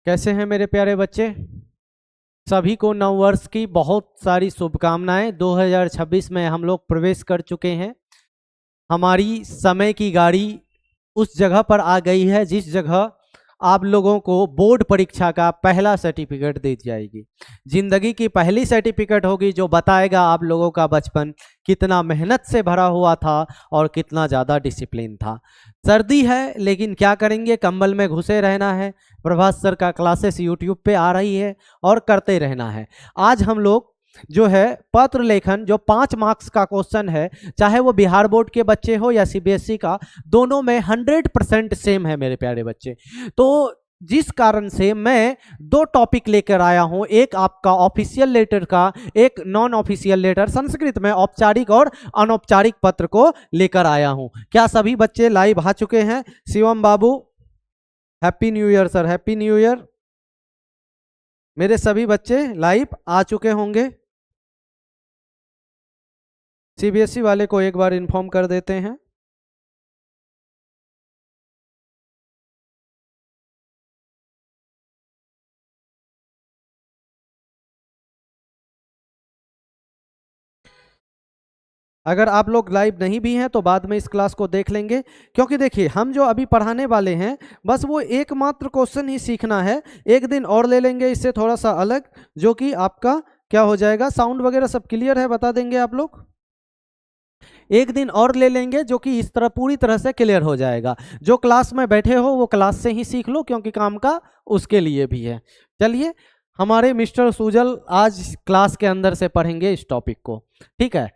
कैसे हैं मेरे प्यारे बच्चे? सभी को नववर्ष की बहुत सारी शुभकामनाएं। 2026 में हम लोग प्रवेश कर चुके हैं। हमारी समय की गाड़ी उस जगह पर आ गई है जिस जगह आप लोगों को बोर्ड परीक्षा का पहला सर्टिफिकेट दी जाएगी। जिंदगी की पहली सर्टिफिकेट होगी जो बताएगा आप लोगों का बचपन कितना मेहनत से भरा हुआ था और कितना ज़्यादा डिसिप्लिन था। सर्दी है लेकिन क्या करेंगे, कंबल में घुसे रहना है। प्रभास सर का क्लासेस यूट्यूब पे आ रही है और करते रहना है। आज हम लोग जो है पत्र लेखन, जो 5 मार्क्स का क्वेश्चन है, चाहे वो बिहार बोर्ड के बच्चे हो या सीबीएसई का, दोनों में 100% सेम है मेरे प्यारे बच्चे। तो जिस कारण से मैं 2 टॉपिक लेकर आया हूं, एक आपका ऑफिशियल लेटर का, एक नॉन ऑफिशियल लेटर, संस्कृत में औपचारिक और अनौपचारिक पत्र को लेकर आया हूं। क्या सभी बच्चे लाइव आ चुके हैं? शिवम बाबू, happy new year sir, happy new year. मेरे सभी बच्चे लाइव आ चुके होंगे। सीबीएसई वाले को एक बार इन्फॉर्म कर देते हैं। अगर आप लोग लाइव नहीं भी हैं तो बाद में इस क्लास को देख लेंगे, क्योंकि देखिए हम जो अभी पढ़ाने वाले हैं बस वो एकमात्र क्वेश्चन ही सीखना है। एक दिन और ले लेंगे इससे थोड़ा सा अलग, जो कि आपका क्या हो जाएगा, साउंड वगैरह सब क्लियर है बता देंगे आप लोग। एक दिन और ले लेंगे जो कि इस तरह पूरी तरह से क्लियर हो जाएगा। जो क्लास में बैठे हो वो क्लास से ही सीख लो, क्योंकि काम का उसके लिए भी है। चलिए, हमारे मिस्टर सुजल आज क्लास के अंदर से पढ़ेंगे इस टॉपिक को। ठीक है,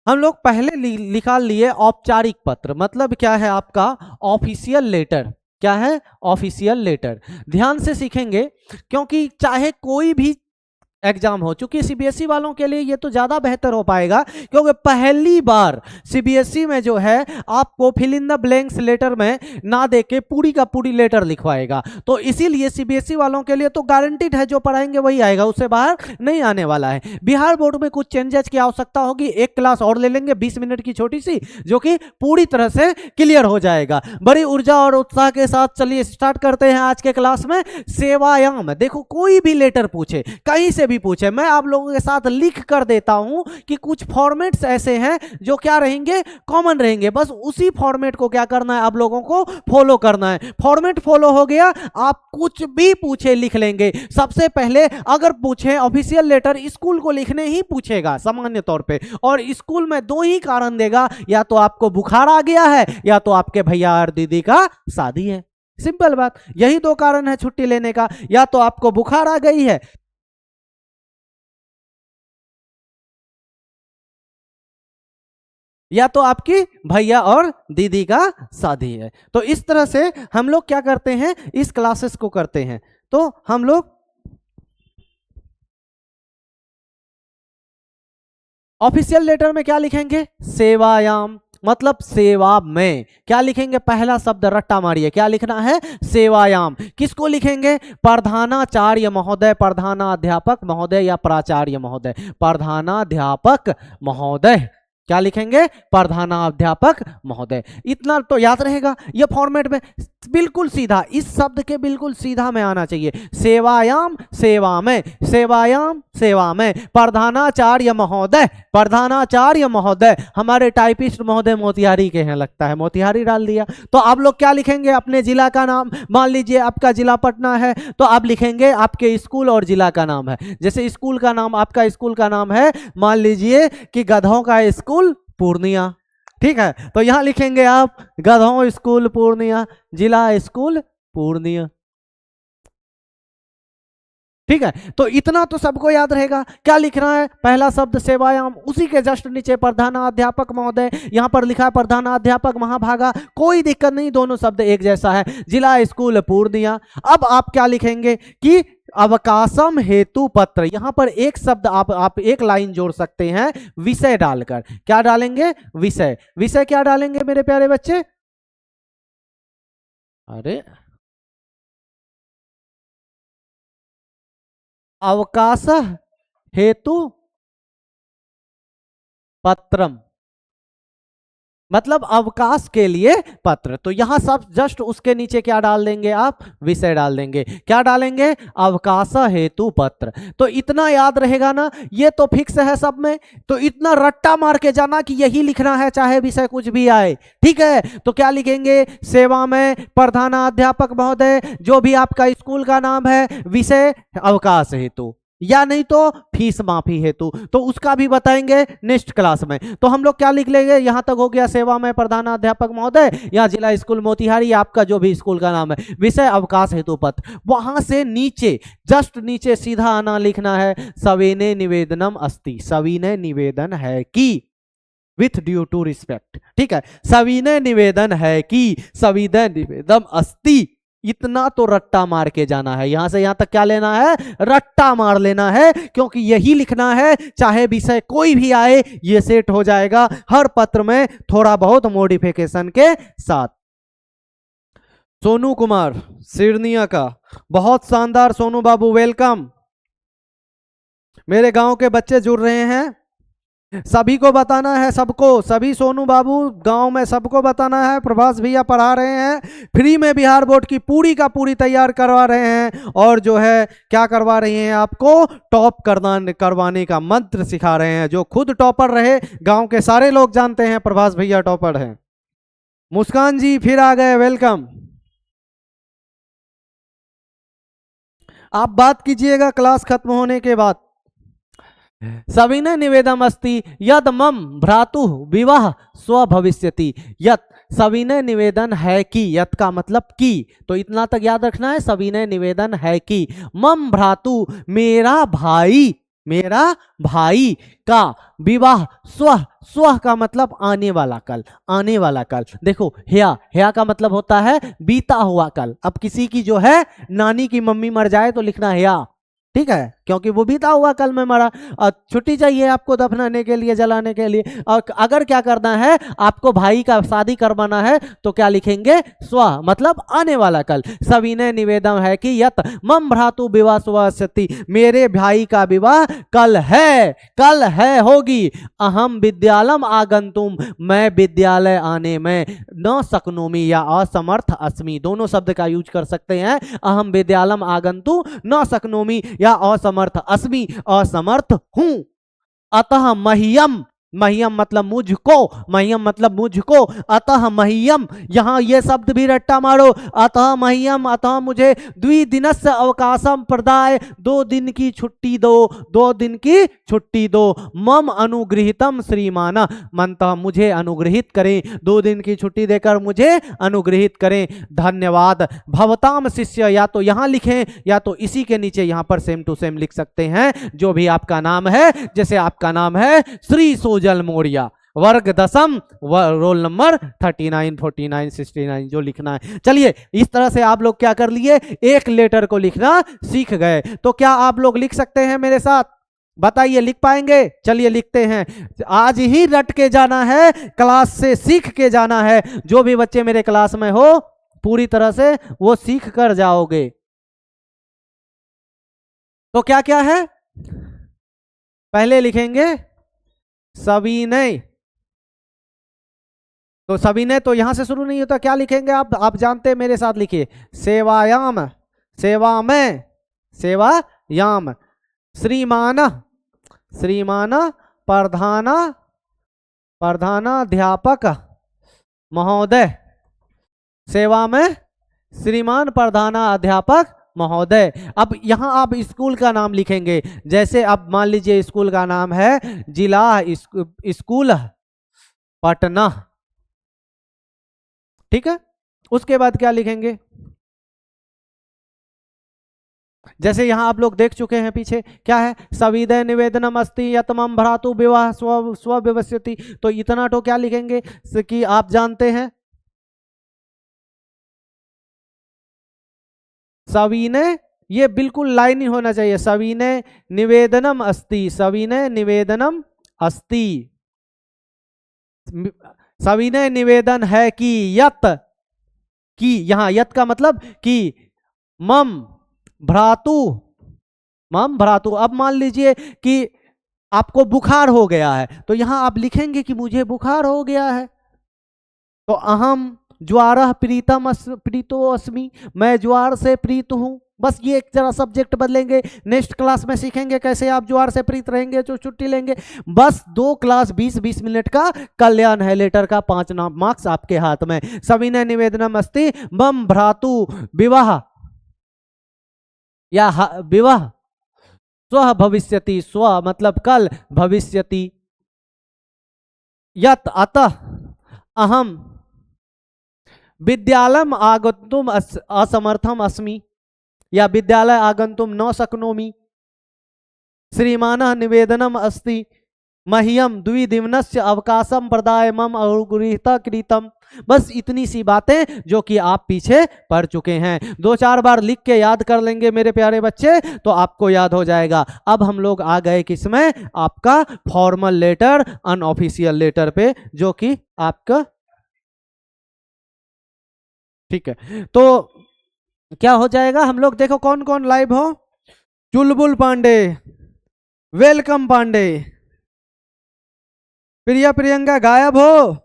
हम लोग पहले निकाल लिए औपचारिक पत्र। मतलब क्या है आपका ऑफिशियल लेटर। क्या है? Official letter. ध्यान से सीखेंगे, क्योंकि चाहे कोई भी एग्जाम हो, चूंकि सीबीएसई वालों के लिए ये तो ज्यादा बेहतर हो पाएगा, क्योंकि पहली बार सीबीएसई में जो है आपको fill in the blanks letter में ना देके पूरी का पूरी लेटर लिखवाएगा। तो इसीलिए सीबीएसई वालों के लिए तो गारंटीड है, जो पढ़ाएंगे वही आएगा, उससे बाहर नहीं आने वाला है। बिहार बोर्ड में कुछ चेंजेस की आवश्यकता होगी, एक क्लास और ले लेंगे 20 मिनट की छोटी सी, जो कि पूरी तरह से क्लियर हो जाएगा। बड़ी ऊर्जा और उत्साह के साथ चलिए स्टार्ट करते हैं आज के क्लास में। सेवायाम। देखो, कोई भी लेटर पूछे, कहीं से भी पूछे, मैं आप लोगों के साथ लिख कर देता हूं कि कुछ फॉर्मेट्स ऐसे हैं जो क्या रहेंगे, कॉमन रहेंगे। बस उसी फॉर्मेट को क्या करना है, आप लोगों को फॉलो करना है। फॉर्मेट फॉलो हो गया, आप कुछ भी पूछे लिख लेंगे। सबसे पहले अगर पूछे ऑफिशियल लेटर, स्कूल को लिखने ही पूछेगा सामान्य तौर पे, और स्कूल में 2 ही कारण देगा, या तो आपको बुखार आ गया है या तो आपके भैया और दीदी का शादी है। सिंपल बात, यही 2 कारण है छुट्टी लेने का, या तो आपको बुखार आ गई है या तो आपकी भैया और दीदी का शादी है। तो इस तरह से हम लोग क्या करते हैं, इस क्लासेस को करते हैं। तो हम लोग ऑफिशियल लेटर में क्या लिखेंगे, सेवायाम, मतलब सेवा में। क्या लिखेंगे, पहला शब्द रट्टा मारिए, क्या लिखना है, सेवायाम। किसको लिखेंगे, प्रधानाचार्य महोदय, प्रधानाध्यापक महोदय या प्राचार्य महोदय, प्रधानाध्यापक महोदय। क्या लिखेंगे, प्रधानाध्यापक महोदय। इतना तो याद रहेगा। ये फॉर्मेट में बिल्कुल सीधा, इस शब्द के बिल्कुल सीधा में आना चाहिए। सेवायाम, सेवा में, सेवायाम, सेवा में, प्रधानाचार्य महोदय, प्रधानाचार्य महोदय। हमारे टाइपिस्ट महोदय मोतिहारी के हैं, लगता है मोतिहारी डाल दिया। तो आप लोग क्या लिखेंगे, अपने जिला का नाम। मान लीजिए आपका जिला पटना है, तो आप लिखेंगे आपके स्कूल और जिला का नाम है। जैसे स्कूल का नाम, आपका स्कूल का नाम है, मान लीजिए कि गधों का स्कूल पूर्णिया। ठीक है, तो यहां लिखेंगे आप गधों स्कूल पूर्णिया, जिला स्कूल पूर्णिया। ठीक है, तो इतना तो सबको याद रहेगा। क्या लिखना है, पहला शब्द सेवायाम, उसी के जस्ट नीचे प्रधानाध्यापक महोदय। यहां पर लिखा है प्रधानाध्यापक महाभागा, कोई दिक्कत नहीं, दोनों शब्द एक जैसा है। जिला स्कूल पूर्णिया। अब आप क्या लिखेंगे कि अवकाशम हेतु पत्र। यहां पर एक शब्द आप एक लाइन जोड़ सकते हैं विषय डालकर। क्या डालेंगे, विषय। विषय क्या डालेंगे मेरे प्यारे बच्चे, अरे अवकाश हेतु पत्रम, मतलब अवकाश के लिए पत्र। तो यहां सब जस्ट उसके नीचे क्या डाल देंगे आप, विषय डाल देंगे। क्या डालेंगे, अवकाश हेतु पत्र। तो इतना याद रहेगा ना, ये तो फिक्स है सब में। तो इतना रट्टा मार के जाना कि यही लिखना है चाहे विषय कुछ भी आए, ठीक है। तो क्या लिखेंगे, सेवा में प्रधानाध्यापक महोदय, जो भी आपका स्कूल का नाम है, विषय अवकाश हेतु, या नहीं तो फीस माफी हेतु। तो उसका भी बताएंगे नेक्स्ट क्लास में। तो हम लोग क्या लिख लेंगे, यहां तक हो गया सेवा में प्रधानाध्यापक महोदय या जिला स्कूल मोतिहारी, आपका जो भी स्कूल का नाम है, विषय अवकाश हेतु पत्र। वहां से नीचे जस्ट नीचे सीधा आना, लिखना है सविनय निवेदनम अस्ति, सविनय निवेदन है कि, विथ ड्यू टू रिस्पेक्ट, ठीक है। सविनय निवेदन है कि, सविनय निवेदन अस्ति। इतना तो रट्टा मार के जाना है, यहां से यहां तक क्या लेना है, रट्टा मार लेना है, क्योंकि यही लिखना है चाहे विषय कोई भी आए, ये सेट हो जाएगा हर पत्र में, थोड़ा बहुत मॉडिफिकेशन के साथ। सोनू कुमार सिरनिया का, बहुत शानदार सोनू बाबू, वेलकम। मेरे गांव के बच्चे जुड़ रहे हैं, सभी को बताना है, सबको, सभी सोनू बाबू गांव में सबको बताना है। प्रभास भैया पढ़ा रहे हैं फ्री में, बिहार बोर्ड की पूरी का पूरी तैयार करवा रहे हैं, और जो है क्या करवा रही हैं, आपको टॉप करवाने का मंत्र सिखा रहे हैं। जो खुद टॉपर रहे, गांव के सारे लोग जानते हैं प्रभास भैया टॉपर हैं। मुस्कान जी फिर आ गए, वेलकम। आप बात कीजिएगा क्लास खत्म होने के बाद। सविनय निवेदम अस्ति यद मम भ्रातु विवाह स्व भविष्यति, यत सविनय निवेदन है कि, यत का मतलब कि, तो इतना तक याद रखना है, सविनय निवेदन है कि मम भ्रातु मेरा भाई, मेरा भाई का विवाह, स्व, स्व का मतलब आने वाला कल, आने वाला कल। देखो ह्या का मतलब होता है बीता हुआ कल। अब किसी की जो है नानी की मम्मी मर जाए तो लिखना ह्या, ठीक है, क्योंकि वो बीता हुआ कल में मरा। छुट्टी चाहिए आपको दफनाने के लिए, जलाने के लिए। और अगर क्या करना है, आपको भाई का शादी करवाना है, तो क्या लिखेंगे, स्व मतलब आने वाला कल। सविनय निवेदन है कि यत मम भ्रातु विवाह स्वस्ति, मेरे भाई का विवाह कल है, कल है, होगी। अहम विद्यालम आगंतुम, मैं विद्यालय आने में न सकनोमी या असमर्थ अस्मि, दोनों शब्द का यूज कर सकते हैं। अहम विद्यालम आगंतु न सकनोमी या असमर्थ अस्मि, असमर्थ हूं। अतः मह्यम, मह्यम मतलब मुझको, मह्यम मतलब मुझको, अतः मह्यम, यहां ये शब्द भी रट्टा मारो, अतः मह्यम, अतः मुझे द्विदिनस्य अवकाशम प्रदाय, 2 दिन की छुट्टी दो, 2 दिन की छुट्टी दो। मम अनुगृहीतम श्रीमान, मनतः मुझे अनुग्रहित करें, 2 दिन की छुट्टी देकर मुझे अनुग्रहित करें, धन्यवाद। भवताम शिष्य, या तो यहां लिखें या तो इसी के नीचे यहां पर सेम टू सेम लिख सकते हैं, जो भी आपका नाम है। जैसे आपका नाम है श्री जल मोरिया, वर्ग 10, रोल नंबर 39, 49, 69 जो लिखना है। चलिए इस तरह से आप लोग क्या कर लिए, एक लेटर को लिखना सीख गए। तो क्या आप लोग लिख सकते हैं मेरे साथ, बताइए लिख पाएंगे? चलिए लिखते हैं। आज ही रट के जाना है, क्लास से सीख के जाना है। जो भी बच्चे मेरे क्लास में हो पूरी तरह से वो सीख कर जाओगे। तो क्या क्या है, पहले लिखेंगे सविनय, तो सविनय तो यहां से शुरू नहीं होता, क्या लिखेंगे आप जानते हैं, मेरे साथ लिखिए सेवायाम, सेवा में, सेवायाम, श्रीमान, श्रीमान प्रधानाध्यापक महोदय, सेवा में श्रीमान प्रधानाध्यापक महोदय। अब यहां आप स्कूल का नाम लिखेंगे। जैसे अब मान लीजिए स्कूल का नाम है जिला स्कूल पटना, ठीक है। उसके बाद क्या लिखेंगे, जैसे यहां आप लोग देख चुके हैं पीछे क्या है, सविनय निवेदनम अस्ति यतमम भ्रातु विवाह स्व व्यवस्थिति। तो इतना तो क्या लिखेंगे कि आप जानते हैं, सविनय, ये बिल्कुल लाइन ही होना चाहिए, सविनय निवेदनम अस्ति, सविनय निवेदनम अस्ति, सविनय निवेदन है कि यत, कि यहां यत का मतलब कि मम भ्रातु, मम भ्रातु। अब मान लीजिए कि आपको बुखार हो गया है, तो यहां आप लिखेंगे कि मुझे बुखार हो गया है, तो अहम ज्वार प्रीतम प्रीतो अस्मि, मैं ज्वार से प्रीत हूं। बस ये एक जरा सब्जेक्ट बदलेंगे, नेक्स्ट क्लास में सीखेंगे कैसे आप ज्वार से प्रीत रहेंगे जो छुट्टी लेंगे। बस 2 क्लास 20-20 मिनट का कल्याण है लेटर का 5 मार्क्स आपके हाथ में। सविनय निवेदनम अस्ति मम भ्रातु विवाह या विवाह स्व भविष्यति, स्व मतलब कल, भविष्यति यत अतः अहम विद्यालयम आगंतुम असमर्थम अस्मि या विद्यालय आगंतुम न शक्नोमि। श्रीमानः निवेदनम अस्ति मह्यम द्विदिवनस्य अवकाशम प्रदाय मम अनुगृहीत कृतम। बस इतनी सी बातें जो कि आप पीछे पढ़ चुके हैं, 2-4 बार लिख के याद कर लेंगे मेरे प्यारे बच्चे तो आपको याद हो जाएगा। अब हम लोग आ गए किसमें, आपका फॉर्मल लेटर अनऑफिशियल लेटर पे, जो कि आपका ठीक है। तो क्या हो जाएगा, हम लोग देखो कौन कौन लाइव हो। चुलबुल पांडे, वेलकम पांडे, प्रिया प्रियंका गायब हो।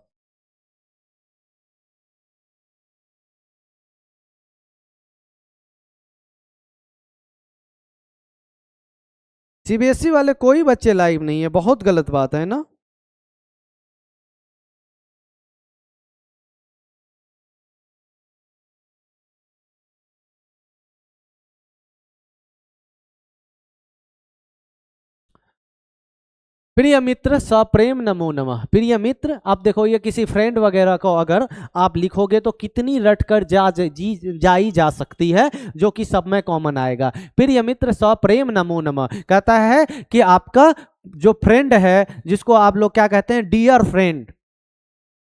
सीबीएसई वाले कोई बच्चे लाइव नहीं है, बहुत गलत बात है ना। प्रिय मित्र सप्रेम नमो नमः। प्रिय मित्र, आप देखो ये किसी फ्रेंड वगैरह को अगर आप लिखोगे तो कितनी रटकर जाई जा सकती है, जो कि सब में कॉमन आएगा। प्रिय मित्र सप्रेम नमो नमः कहता है कि आपका जो फ्रेंड है, जिसको आप लोग क्या कहते हैं, dear friend,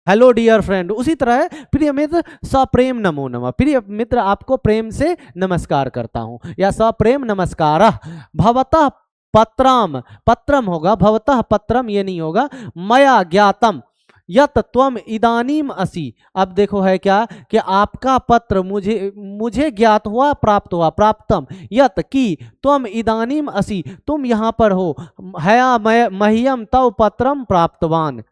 hello dear friend, उसी तरह है प्रिय मित्र सप्रेम नमो नमः। प्रिय मित्र आपको प्रेम से नमस्कार करता हूं, या सप्रेम नमस्कार। भवतः पत्रम, पत्रम होगा, भवतः पत्रम ये नहीं होगा। मया ज्ञातम यत त्वम इदानीम असि। अब देखो है क्या कि आपका पत्र मुझे ज्ञात हुआ, प्राप्त हुआ, प्राप्तम यत कि त्वम इदानीम असि, तुम यहाँ पर हो। हया मह्यम तव पत्रम प्राप्तवान।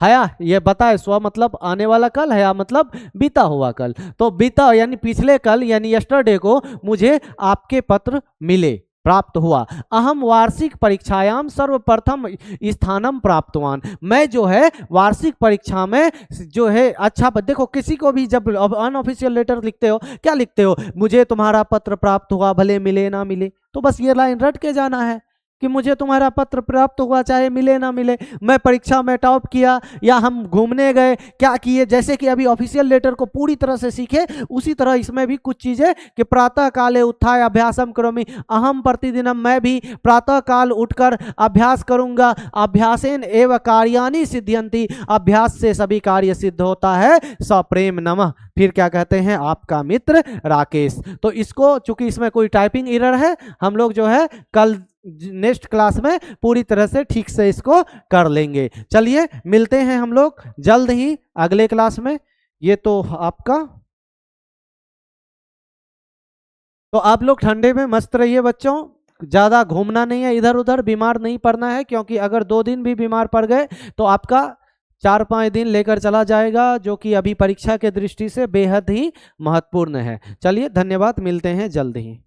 हया ये बताए, स्व मतलब आने वाला कल, हया मतलब बीता हुआ कल। तो बीता यानी पिछले कल यानी यस्टरडे को मुझे आपके पत्र मिले, प्राप्त हुआ। अहम वार्षिक परीक्षायाम सर्वप्रथम स्थानम प्राप्तवान। मैं जो है वार्षिक परीक्षा में जो है अच्छा, देखो किसी को भी जब अनऑफिशियल लेटर लिखते हो क्या लिखते हो, मुझे तुम्हारा पत्र प्राप्त हुआ, भले मिले ना मिले। तो बस ये लाइन रट के जाना है कि मुझे तुम्हारा पत्र प्राप्त हुआ, चाहे मिले ना मिले। मैं परीक्षा में टॉप किया या हम घूमने गए, क्या किए, जैसे कि अभी ऑफिशियल लेटर को पूरी तरह से सीखे, उसी तरह इसमें भी कुछ चीजें कि प्रातः काले उत्थाय अभ्यासम करोमि, अहम प्रतिदिनम, मैं भी प्रातः काल उठकर अभ्यास करूंगा। अभ्यासेन एव कार्याणि सिद्ध्यन्ति, अभ्यास से सभी कार्य सिद्ध होता है। सप्रेम नमः। फिर क्या कहते हैं, आपका मित्र राकेश। तो इसको चूंकि इसमें कोई टाइपिंग एरर है, हम लोग जो है कल नेक्स्ट क्लास में पूरी तरह से ठीक से इसको कर लेंगे। चलिए मिलते हैं हम लोग जल्द ही अगले क्लास में। ये तो आपका, तो आप लोग ठंडे में मस्त रहिए बच्चों, ज़्यादा घूमना नहीं है इधर उधर, बीमार नहीं पड़ना है, क्योंकि अगर 2 दिन भी बीमार पड़ गए तो आपका 4-5 दिन लेकर चला जाएगा, जो कि अभी परीक्षा के दृष्टि से बेहद ही महत्वपूर्ण है। चलिए धन्यवाद, मिलते हैं जल्द ही।